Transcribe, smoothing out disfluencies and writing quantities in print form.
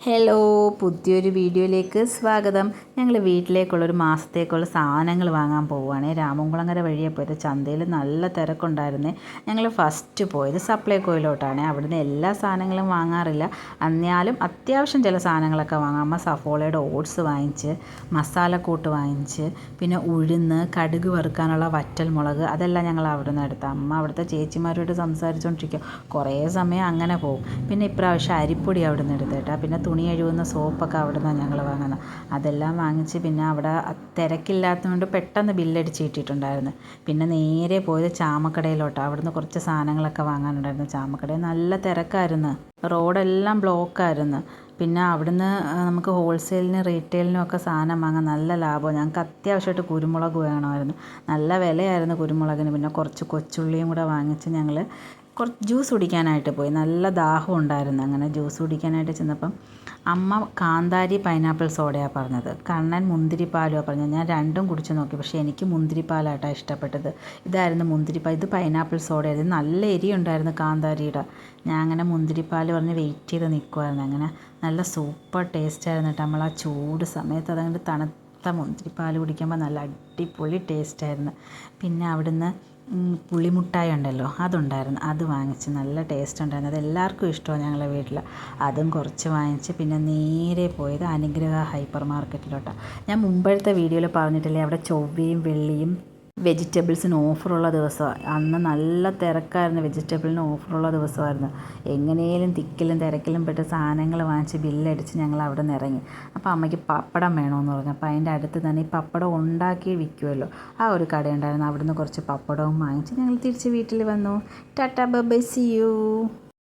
Hello, പുതിയൊരു വീഡിയോയിലേക്ക് സ്വാഗതം. ഞങ്ങൾ വീട്ടിലേക്കുള്ളൊരു മാസത്തേക്കുള്ള സാധനങ്ങൾ വാങ്ങാൻ പോവുകയാണ്. രാമൻകുളങ്ങര വഴിയെ പോയത്. ചന്തയിൽ നല്ല തിരക്കുണ്ടായിരുന്നേ. ഞങ്ങൾ ഫസ്റ്റ് പോയത് സപ്ലൈകോയിലോട്ടാണ്. അവിടുന്ന് എല്ലാ സാധനങ്ങളും വാങ്ങാറില്ല, എന്നാലും അത്യാവശ്യം ചില സാധനങ്ങളൊക്കെ വാങ്ങാം. അമ്മ സഫോളയുടെ ഓട്സ് വാങ്ങിച്ച്, മസാലക്കൂട്ട് വാങ്ങിച്ച്, പിന്നെ ഉഴുന്ന്, കടുക് വറുക്കാനുള്ള വറ്റൽമുളക്, അതെല്ലാം ഞങ്ങൾ അവിടുന്ന് എടുത്ത്. അമ്മ അവിടുത്തെ ചേച്ചിമാരോട് സംസാരിച്ചുകൊണ്ടിരിക്കും. കുറേ സമയം അങ്ങനെ പോകും. പിന്നെ ഇപ്രാവശ്യം അരിപ്പൊടി അവിടുന്ന് എടുത്തേട്ടാ. പിന്നെ തുണി കഴുകുന്ന സോപ്പൊക്കെ അവിടെ നിന്നാണ് ഞങ്ങൾ വാങ്ങുന്നത്. അതെല്ലാം വാങ്ങിച്ച് പിന്നെ അവിടെ തിരക്കില്ലാത്തതുകൊണ്ട് പെട്ടെന്ന് ബില്ലടിച്ച് കിട്ടിയിട്ടുണ്ടായിരുന്നു. പിന്നെ നേരെ പോയത് ചാമക്കടയിലോട്ടാണ്. അവിടുന്ന് കുറച്ച് സാധനങ്ങളൊക്കെ വാങ്ങാനുണ്ടായിരുന്നു. ചാമക്കടയിൽ നല്ല തിരക്കായിരുന്നു, റോഡെല്ലാം ബ്ലോക്കായിരുന്നു. പിന്നെ അവിടുന്ന് നമുക്ക് ഹോൾസെയിലിനും റീറ്റെയിലിനും ഒക്കെ സാധനം വാങ്ങാൻ നല്ല ലാഭമാണ്. ഞങ്ങൾക്ക് അത്യാവശ്യമായിട്ട് കുരുമുളക് വേണമായിരുന്നു, നല്ല വിലയായിരുന്നു കുരുമുളകിന്. പിന്നെ കുറച്ച് കൊച്ചുള്ളിയും കൂടെ വാങ്ങിച്ച് ഞങ്ങൾ കുറച്ച് ജ്യൂസ് കുടിക്കാനായിട്ട് പോയി. നല്ല ദാഹം ഉണ്ടായിരുന്നു. അങ്ങനെ ജ്യൂസ് കുടിക്കാനായിട്ട് ചെന്നപ്പം അമ്മ കാന്താരി പൈനാപ്പിൾ സോഡയാണ് പറഞ്ഞത്, കണ്ണൻ മുന്തിരിപ്പാലുമാണ് പറഞ്ഞത്. ഞാൻ രണ്ടും കുടിച്ച് നോക്കി, പക്ഷേ എനിക്ക് മുന്തിരിപ്പാലായിട്ടാണ് ഇഷ്ടപ്പെട്ടത്. ഇതായിരുന്നു മുന്തിരിപ്പാൽ, ഇത് പൈനാപ്പിൾ സോഡയായിരുന്നു. നല്ല എരി ഉണ്ടായിരുന്നു കാന്താരിയുടെ. ഞാൻ അങ്ങനെ മുന്തിരിപ്പാൽ പറഞ്ഞ് വെയിറ്റ് ചെയ്ത് നിൽക്കുമായിരുന്നു. അങ്ങനെ നല്ല സൂപ്പർ ടേസ്റ്റായിരുന്നു കേട്ടോ. നമ്മൾ ആ ചൂട് സമയത്ത് അതങ്ങോട്ട് തണുത്ത മുന്തിരിപ്പാൽ കുടിക്കുമ്പോൾ നല്ല അടിപൊളി ടേസ്റ്റായിരുന്നു. പിന്നെ അവിടുന്ന് പുളിമുട്ടായി ഉണ്ടല്ലോ, അതുണ്ടായിരുന്നു. അത് വാങ്ങിച്ച് നല്ല ടേസ്റ്റ് ഉണ്ടായിരുന്നു. അത് എല്ലാവർക്കും ഇഷ്ടമാണ് ഞങ്ങളുടെ വീട്ടിൽ. അതും കുറച്ച് വാങ്ങിച്ച് പിന്നെ നേരെ പോയത് അനുഗ്രഹ ഹൈപ്പർ മാർക്കറ്റിലോട്ടാണ്. ഞാൻ മുമ്പത്തെ വീഡിയോയിൽ പറഞ്ഞിട്ടില്ലേ, അവിടെ ചൊവ്വയും വെള്ളിയും വെജിറ്റബിൾസിന് ഓഫറുള്ള ദിവസമാണ്. അന്ന് നല്ല തിരക്കായിരുന്നു, വെജിറ്റബിളിന് ഓഫറുള്ള ദിവസമായിരുന്നു. എങ്ങനെയും തിക്കിലും തിരക്കിലും പെട്ട് സാധനങ്ങൾ വാങ്ങിച്ച് ബില്ലടിച്ച് ഞങ്ങൾ അവിടെ നിന്ന് ഇറങ്ങി. അപ്പോൾ അമ്മയ്ക്ക് പപ്പടം വേണമെന്ന് പറഞ്ഞു. അപ്പോൾ അതിൻ്റെ അടുത്ത് തന്നെ ഈ പപ്പടം ഉണ്ടാക്കി വിൽക്കുമല്ലോ, ആ ഒരു കടയുണ്ടായിരുന്നു. അവിടുന്ന് കുറച്ച് പപ്പടവും വാങ്ങിച്ച് ഞങ്ങൾ തിരിച്ച് വീട്ടിൽ വന്നു. Tata bye bye, see U.